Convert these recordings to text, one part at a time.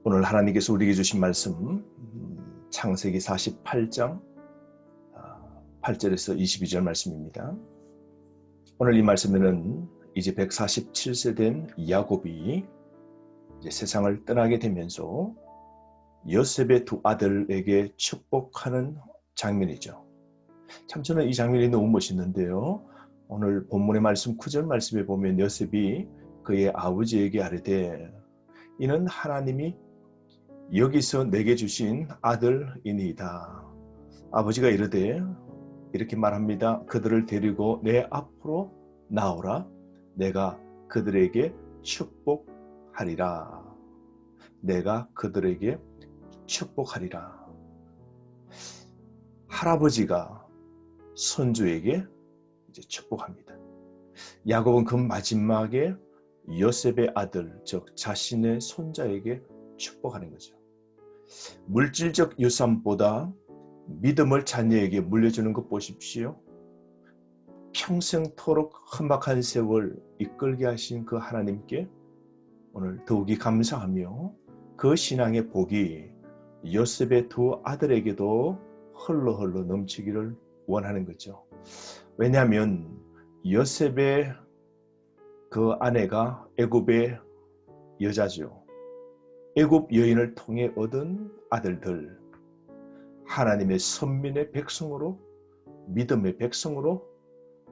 오늘 하나님께서 우리에게 주신 말씀 창세기 48장 8절에서 22절 말씀입니다. 오늘 이 말씀에는 이제 147세 된 야곱이 이제 세상을 떠나게 되면서 요셉의 두 아들에게 축복하는 장면이죠. 참 저는 이 장면이 너무 멋있는데요. 오늘 본문의 말씀 9절 말씀에 보면 요셉이 그의 아버지에게 아뢰되 이는 하나님이 여기서 내게 주신 아들이니이다. 아버지가 이르되 이렇게 말합니다. 그들을 데리고 내 앞으로 나오라. 내가 그들에게 축복하리라. 내가 그들에게 축복하리라. 할아버지가 손주에게 이제 축복합니다. 야곱은 그 마지막에 요셉의 아들, 즉 자신의 손자에게 축복하는 거죠. 물질적 유산보다 믿음을 자녀에게 물려주는 것 보십시오. 평생토록 험악한 세월 이끌게 하신 그 하나님께 오늘 더욱이 감사하며 그 신앙의 복이 요셉의 두 아들에게도 흘러 넘치기를 원하는 거죠. 왜냐하면 요셉의 그 아내가 애굽의 여자죠. 애굽 여인을 통해 얻은 아들들, 하나님의 선민의 백성으로, 믿음의 백성으로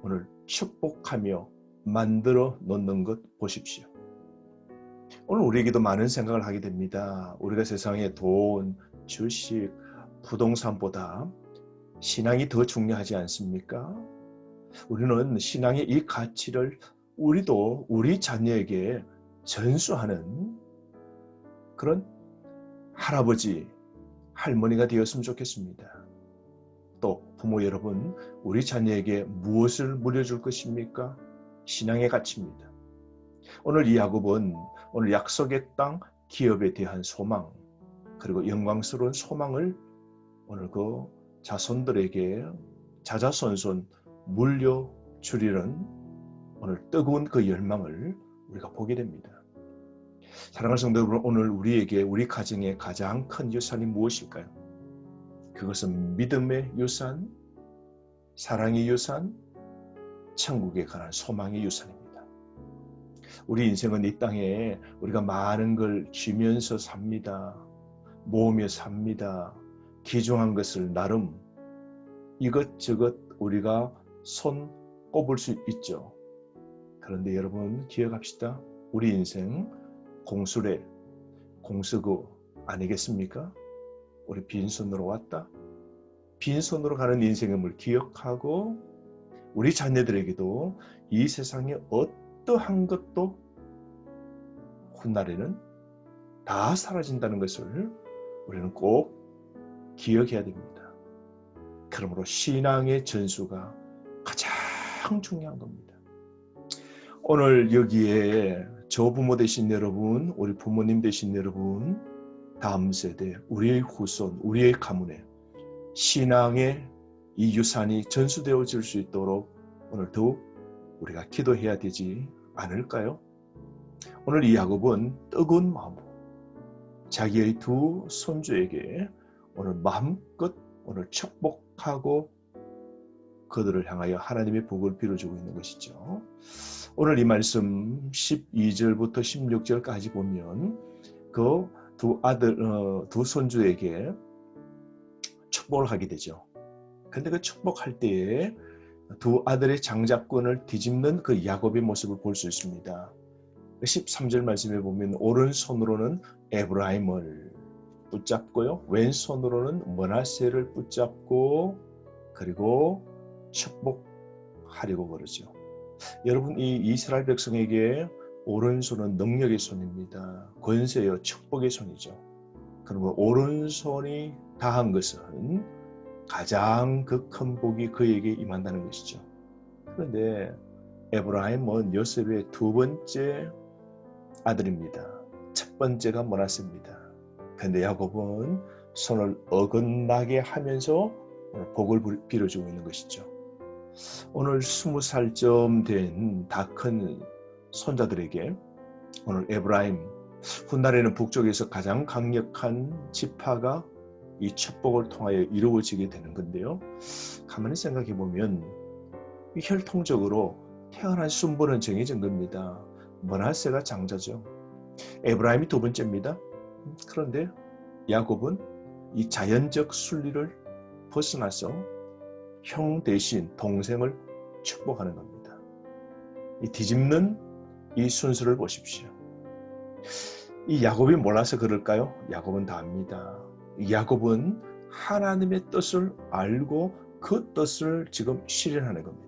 오늘 축복하며 만들어 놓는 것 보십시오. 오늘 우리에게도 많은 생각을 하게 됩니다. 우리가 세상에 돈, 주식, 부동산보다 신앙이 더 중요하지 않습니까? 우리는 신앙의 이 가치를 우리도 우리 자녀에게 전수하는 그런 할아버지, 할머니가 되었으면 좋겠습니다. 또 부모 여러분, 우리 자녀에게 무엇을 물려줄 것입니까? 신앙의 가치입니다. 오늘 이 야곱은 오늘 약속의 땅 기업에 대한 소망, 그리고 영광스러운 소망을 오늘 그 자손들에게 자자손손 물려주리는 오늘 뜨거운 그 열망을 우리가 보게 됩니다. 사랑하는 성도 여러분, 오늘 우리에게 우리 가정의 가장 큰 유산이 무엇일까요? 그것은 믿음의 유산, 사랑의 유산, 천국에 관한 소망의 유산입니다. 우리 인생은 이 땅에 우리가 많은 걸 쥐면서 삽니다. 모으며 삽니다. 귀중한 것을 나름 이것저것 우리가 손 꼽을 수 있죠. 그런데 여러분 기억합시다. 우리 인생 공수래, 공수고 아니겠습니까? 우리 빈손으로 왔다. 빈손으로 가는 인생임을 기억하고 우리 자녀들에게도 이 세상에 어떠한 것도 훗날에는 다 사라진다는 것을 우리는 꼭 기억해야 됩니다. 그러므로 신앙의 전수가 가장 중요한 겁니다. 오늘 여기에 조부모 되신 여러분, 우리 부모님 되신 여러분, 다음 세대, 우리의 후손, 우리의 가문에 신앙의 이 유산이 전수되어질 수 있도록 오늘 더욱 우리가 기도해야 되지 않을까요? 오늘 이 야곱은 뜨거운 마음으로 자기의 두 손주에게 오늘 마음껏 오늘 축복하고 그들을 향하여 하나님의 복을 빌어주고 있는 것이죠. 오늘 이 말씀 12절부터 16절까지 보면 그 두 손주에게 축복을 하게 되죠. 근데 그 축복할 때에 두 아들의 장자권을 뒤집는 그 야곱의 모습을 볼 수 있습니다. 13절 말씀에 보면 오른손으로는 에브라임을 붙잡고요. 왼손으로는 므낫세를 붙잡고 그리고 축복하려고 그러죠. 여러분 이 이스라엘 백성에게 오른손은 능력의 손입니다. 권세요 축복의 손이죠. 그러면 오른손이 다한 것은 가장 그 큰 복이 그에게 임한다는 것이죠. 그런데 에브라임은 요셉의 두 번째 아들입니다. 첫 번째가 므낫세입니다. 그런데 야곱은 손을 어긋나게 하면서 복을 빌어주고 있는 것이죠. 오늘 20살쯤 된 다 큰 손자들에게 오늘 에브라임 훗날에는 북쪽에서 가장 강력한 지파가 이 축복을 통하여 이루어지게 되는 건데요. 가만히 생각해 보면 혈통적으로 태어난 순번은 정해진 겁니다. 므낫세가 장자죠. 에브라임이 두 번째입니다. 그런데 야곱은 이 자연적 순리를 벗어나서 형 대신 동생을 축복하는 겁니다. 이 뒤집는 이 순서를 보십시오. 이 야곱이 몰라서 그럴까요? 야곱은 다 압니다. 야곱은 하나님의 뜻을 알고 그 뜻을 지금 실현하는 겁니다.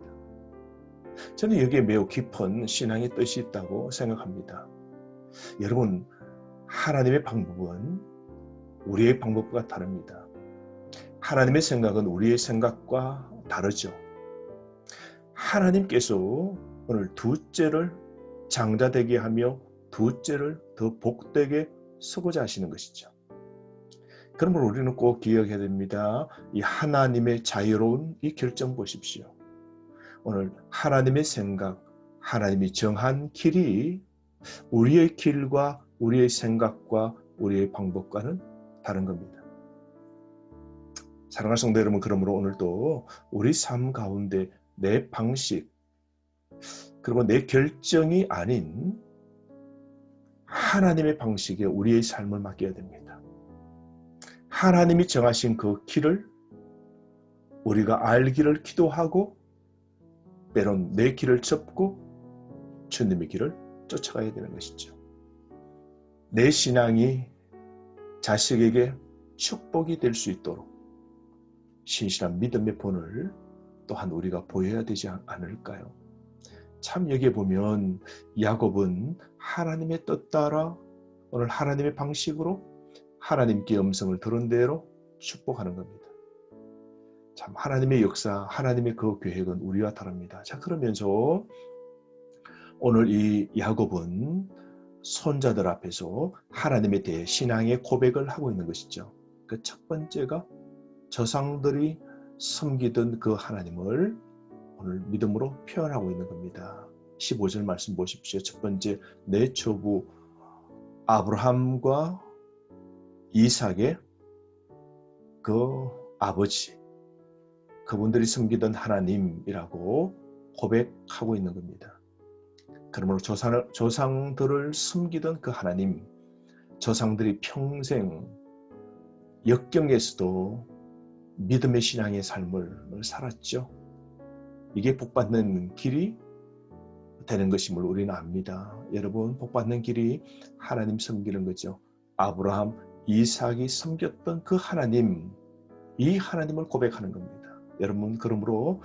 저는 여기에 매우 깊은 신앙의 뜻이 있다고 생각합니다. 여러분, 하나님의 방법은 우리의 방법과 다릅니다. 하나님의 생각은 우리의 생각과 다르죠. 하나님께서 오늘 둘째를 장자되게 하며 둘째를 더 복되게 쓰고자 하시는 것이죠. 그러므로 우리는 꼭 기억해야 됩니다. 이 하나님의 자유로운 이 결정 보십시오. 오늘 하나님의 생각, 하나님이 정한 길이 우리의 길과 우리의 생각과 우리의 방법과는 다른 겁니다. 사랑하는 성도 여러분, 그러므로 오늘도 우리 삶 가운데 내 방식 그리고 내 결정이 아닌 하나님의 방식에 우리의 삶을 맡겨야 됩니다. 하나님이 정하신 그 길을 우리가 알기를 기도하고 때론 내 길을 접고 주님의 길을 쫓아가야 되는 것이죠. 내 신앙이 자식에게 축복이 될 수 있도록 신실한 믿음의 본을 또한 우리가 보여야 되지 않을까요? 참 여기에 보면 야곱은 하나님의 뜻 따라 오늘 하나님의 방식으로 하나님께 음성을 들은 대로 축복하는 겁니다. 참 하나님의 역사, 하나님의 그 계획은 우리와 다릅니다. 자, 그러면서 오늘 이 야곱은 손자들 앞에서 하나님에 대해 신앙의 고백을 하고 있는 것이죠. 그 첫 번째가 조상들이 섬기던 그 하나님을 오늘 믿음으로 표현하고 있는 겁니다. 15절 말씀 보십시오. 첫 번째, 내 조부 아브라함과 이삭의 그 아버지, 그분들이 섬기던 하나님이라고 고백하고 있는 겁니다. 그러므로 조상들을 섬기던 그 하나님, 조상들이 평생 역경에서도 믿음의 신앙의 삶을 살았죠. 이게 복받는 길이 되는 것임을 우리는 압니다. 여러분, 복받는 길이 하나님 섬기는 거죠. 아브라함, 이삭이 섬겼던 그 하나님, 이 하나님을 고백하는 겁니다. 여러분, 그러므로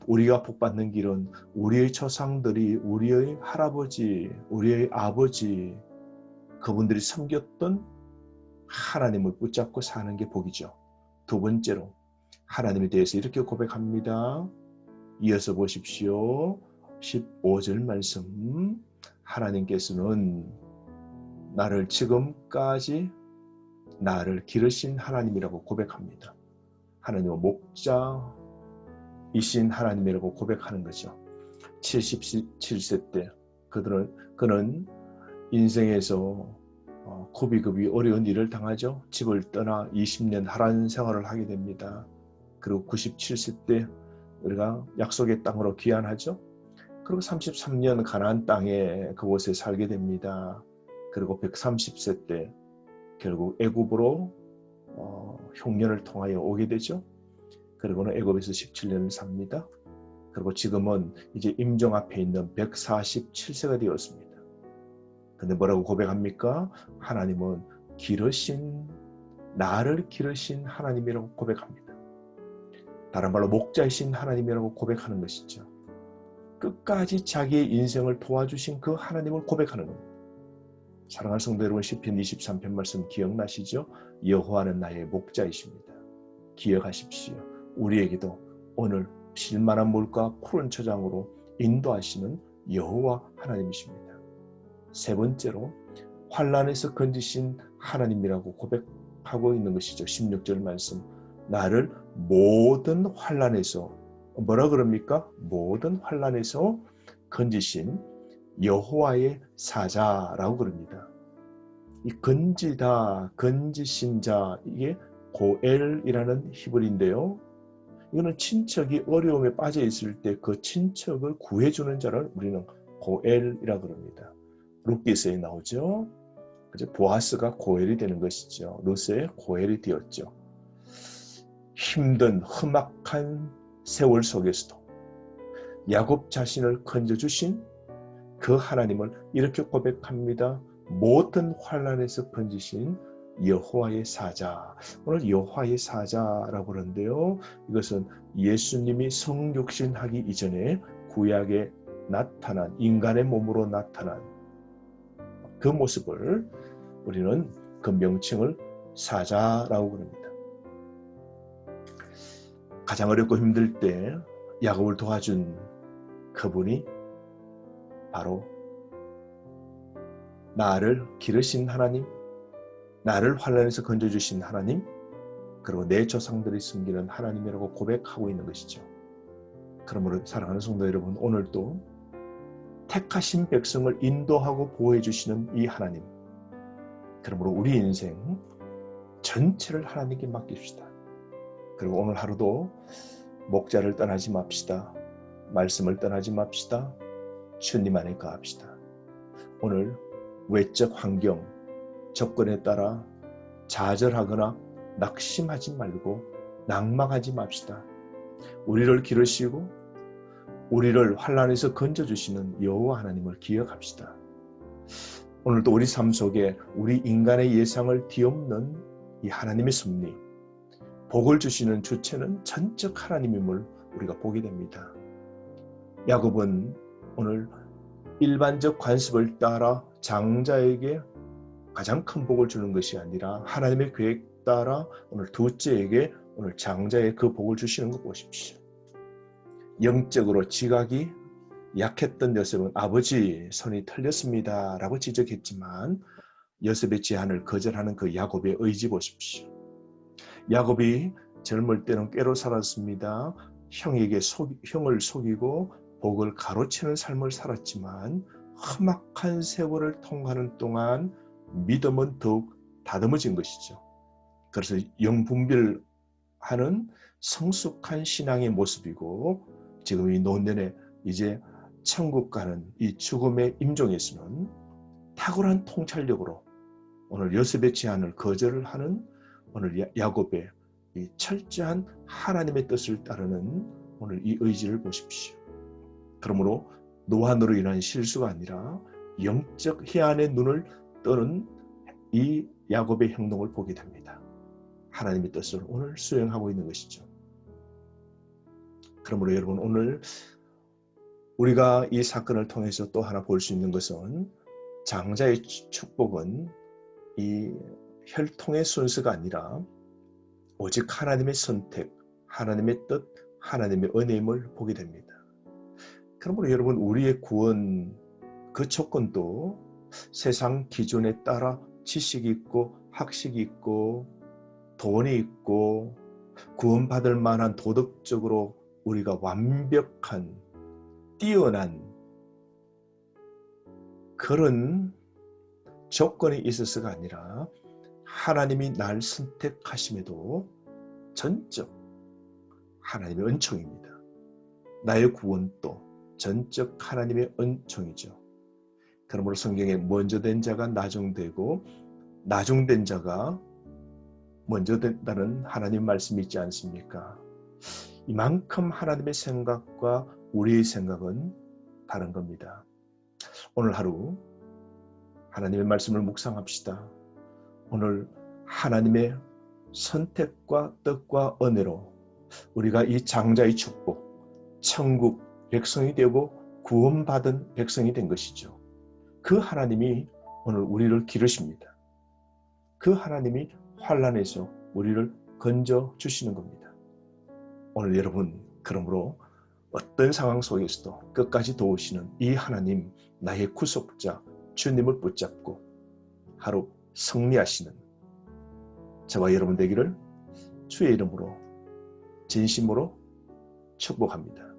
우리가 복받는 길은 우리의 조상들이 우리의 할아버지, 우리의 아버지, 그분들이 섬겼던 하나님을 붙잡고 사는 게 복이죠. 두 번째로 하나님에 대해서 이렇게 고백합니다. 이어서 보십시오. 15절 말씀. 하나님께서는 나를 지금까지 나를 기르신 하나님이라고 고백합니다. 하나님은 목자이신 하나님이라고 고백하는 거죠. 77세 때 그는 인생에서 고비급이 어려운 일을 당하죠. 집을 떠나 20년 하란 생활을 하게 됩니다. 그리고 97세 때 우리가 약속의 땅으로 귀환하죠. 그리고 33년 가나안 땅에 그곳에 살게 됩니다. 그리고 130세 때 결국 애굽으로 흉년을 통하여 오게 되죠. 그리고는 애굽에서 17년을 삽니다. 그리고 지금은 이제 임종 앞에 있는 147세가 되었습니다. 근데 뭐라고 고백합니까? 하나님은 나를 기르신 하나님이라고 고백합니다. 다른 말로 목자이신 하나님이라고 고백하는 것이죠. 끝까지 자기의 인생을 도와주신 그 하나님을 고백하는 겁니다. 사랑하는 성도 여러분, 시편 23편 말씀 기억나시죠? 여호와는 나의 목자이십니다. 기억하십시오. 우리에게도 오늘 쉴만한 물과 푸른 초장으로 인도하시는 여호와 하나님이십니다. 세 번째로 환난에서 건지신 하나님이라고 고백하고 있는 것이죠. 16절 말씀. 나를 모든 환난에서 뭐라 그럽니까? 모든 환난에서 건지신 여호와의 사자라고 그럽니다. 이 건지다, 건지신 자, 이게 고엘이라는 히브리인데요. 이거는 친척이 어려움에 빠져 있을 때 그 친척을 구해주는 자를 우리는 고엘이라 그럽니다. 룻기서에 나오죠. 그래서 보아스가 고엘이 되는 것이죠. 룻의 고엘이 되었죠. 힘든 험악한 세월 속에서도 야곱 자신을 건져주신 그 하나님을 이렇게 고백합니다. 모든 환난에서 건지신 여호와의 사자. 오늘 여호와의 사자라고 그러는데요. 이것은 예수님이 성육신하기 이전에 구약에 나타난 인간의 몸으로 나타난 그 모습을 우리는 그 명칭을 사자라고 그럽니다. 가장 어렵고 힘들 때 야곱을 도와준 그분이 바로 나를 기르신 하나님, 나를 환난에서 건져주신 하나님, 그리고 내 조상들이 숨기는 하나님이라고 고백하고 있는 것이죠. 그러므로 사랑하는 성도 여러분, 오늘도 택하신 백성을 인도하고 보호해 주시는 이 하나님, 그러므로 우리 인생 전체를 하나님께 맡깁시다. 그리고 오늘 하루도 목자를 떠나지 맙시다. 말씀을 떠나지 맙시다. 주님 안에 거합시다. 오늘 외적 환경, 조건에 따라 좌절하거나 낙심하지 말고 낙망하지 맙시다. 우리를 기르시고 우리를 환난에서 건져주시는 여호와 하나님을 기억합시다. 오늘도 우리 삶 속에 우리 인간의 예상을 뒤엎는 이 하나님의 섭리, 복을 주시는 주체는 전적 하나님임을 우리가 보게 됩니다. 야곱은 오늘 일반적 관습을 따라 장자에게 가장 큰 복을 주는 것이 아니라 하나님의 계획 따라 오늘 둘째에게 오늘 장자의 그 복을 주시는 것 보십시오. 영적으로 지각이 약했던 요셉은 아버지 손이 털렸습니다 라고 지적했지만 요셉의 제안을 거절하는 그 야곱의 의지 보십시오. 야곱이 젊을 때는 꾀로 살았습니다. 형을 속이고 복을 가로채는 삶을 살았지만 험악한 세월을 통하는 동안 믿음은 더욱 다듬어진 것이죠. 그래서 영분별하는 성숙한 신앙의 모습이고 지금 이 노년에 이제 천국 가는 이 죽음의 임종에서는 탁월한 통찰력으로 오늘 요셉의 제안을 거절을 하는 오늘 야곱의 이 철저한 하나님의 뜻을 따르는 오늘 이 의지를 보십시오. 그러므로 노안으로 인한 실수가 아니라 영적 해안의 눈을 뜨는 이 야곱의 행동을 보게 됩니다. 하나님의 뜻을 오늘 수행하고 있는 것이죠. 그러므로 여러분 오늘 우리가 이 사건을 통해서 또 하나 볼 수 있는 것은 장자의 축복은 이 혈통의 순서가 아니라 오직 하나님의 선택, 하나님의 뜻, 하나님의 은혜임을 보게 됩니다. 그러므로 여러분 우리의 구원 그 조건도 세상 기준에 따라 지식이 있고 학식이 있고 돈이 있고 구원받을 만한 도덕적으로 우리가 완벽한 뛰어난 그런 조건이 있어서가 아니라 하나님이 날 선택하심에도 전적 하나님의 은총입니다. 나의 구원도 전적 하나님의 은총이죠. 그러므로 성경에 먼저 된 자가 나중되고 나중된 자가 먼저 된다는 하나님 말씀이 있지 않습니까? 이만큼 하나님의 생각과 우리의 생각은 다른 겁니다. 오늘 하루 하나님의 말씀을 묵상합시다. 오늘 하나님의 선택과 뜻과 은혜로 우리가 이 장자의 축복, 천국 백성이 되고 구원받은 백성이 된 것이죠. 그 하나님이 오늘 우리를 기르십니다. 그 하나님이 환난에서 우리를 건져 주시는 겁니다. 오늘 여러분 그러므로 어떤 상황 속에서도 끝까지 도우시는 이 하나님 나의 구속자 주님을 붙잡고 하루 승리하시는 저와 여러분 되기를 주의 이름으로 진심으로 축복합니다.